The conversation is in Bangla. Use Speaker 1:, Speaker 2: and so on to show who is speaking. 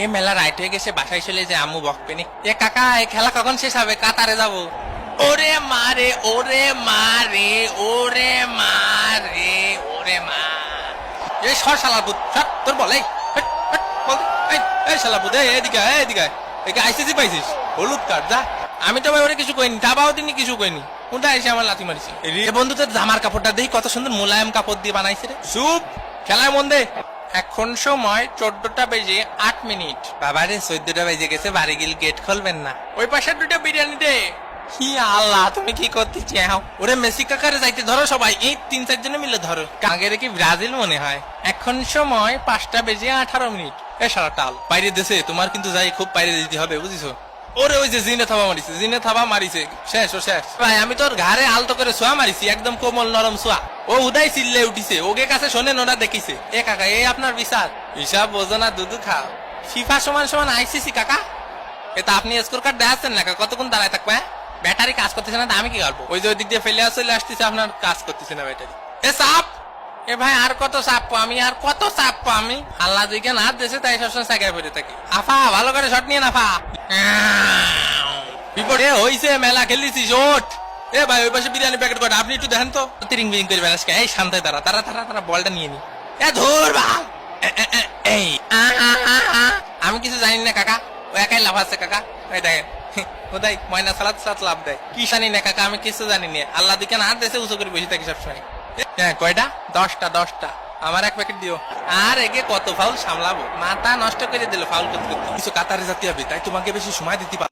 Speaker 1: এ মেলা রাইট হয়ে গেছে, বাসায় চলে যে আম্মু বকবেনি। এ কাকা, এই খেলা কখন শেষ হবে? কাতারে যাবো। ওরে মারে, ওরে মারে, ওরে মারে, ওরে মা। এই সর শালা ভূত, সর, তোর বল। এই শালা ভূত, এদিকে এদিকে এদিকে আইসিসি পাইছিস হলুদ কার্ড যা। আমি তো ভাই ওরে কিছু কইনি, দাবাও তিনি কিছু কইনি, উল্টা এসে আমার লাথি মারিছে। রে বন্ধু, তোর জামার কাপড়টা দেখি কত সুন্দর মোলায়েম কাপড় দিয়ে বানাইছে রে। চুপ, খেলায় মন দে। এখন সময় 14টা বেজে 8 মিনিট। বাবারে 14টা বেজে গেছে, বাড়ি গিল গেট খুলবেন না। ওই পাশে 2টা বিরিয়ানি দে। কি আল্লাহ, তুমি কি করতে চাও? ওরে মেসি কাকারে যাইতে ধরো সবাই, এই 3-4 জনে মিলে ধরো। কাগের কি ব্রাজিল মনে হয়? এখন সময় 5টা বেজে 18 মিনিট। এ সারা টাল বাইরে দেশে, তোমার কিন্তু যাই খুব বাইরে দিতে হবে, বুঝিছো? ওরে ওই যে জিনে থাবা মারিছে, জিনে থাবা মারিছে, শেষ ও শেষ। ভাই আমি তোর ঘাড়ে আলতো করে সোয়া মারিছি, একদম কোমল নরম সোয়া। ও উদাই চিল্লে উঠিছে, ওকে কাছে শোনেন, ওরা দেখিছে। এ কাকা, এই আপনার বিচার হিসাব বোঝো না, দুধু খাও। ফিফা সমান সমান আইসিসি কাকা। এটা আপনি স্কোর কার্ড দেখাচ্ছেন না, কতক্ষণ দাঁড়ায় থাকবে? ব্যাটারি কাজ করতেছে না, আমি কি করবো? ওই যে ওই দিক দিয়ে ফেলে চলে আসতেছে, আপনার কাজ করতেছে না ব্যাটারি। এ সাপ, এ ভাই আর কত চাপবো আমি, আর কত চাপবো আমি? আল্লাহ দিকে না দেশে, তাই সবসময় সাইকেল পড়ে থাকি। আফা ভালো করে শট নিয়ে নাফা। বিপদে হইছে, মেলা খেলিছিস ওঠ। এ ভাই ওই পাশে বিরিয়ানি প্যাকেট করে, আপনি একটু দেখেন তো। তিরিং বিরিং করে বেড়াস। এই শান্তায় তারা তারা তারা তারা বলটা নিয়ে নি। এ ধর বাল। এই আমি কিছু জানি না কাকা, ও একাই লাফাচ্ছে কাকা। ওই দেখেন কোথায় ময়না সালাদ সালাদ লাভ দেয়, কি জানি না কাকা, আমি কিছু জানি না। আল্লাহ দিকে না দেশে উঁচু করে বসে থাকি সবসময়। হ্যাঁ কয়টা? 10টা। আমার 1 প্যাকেট দিও। আর একে কত ফাউল সামলাবো, মাথা নষ্ট করে দিল ফাউল করতে করতে। কিছু কাতারে যেতে হবে, তাই তোমাকে বেশি সময় দিতে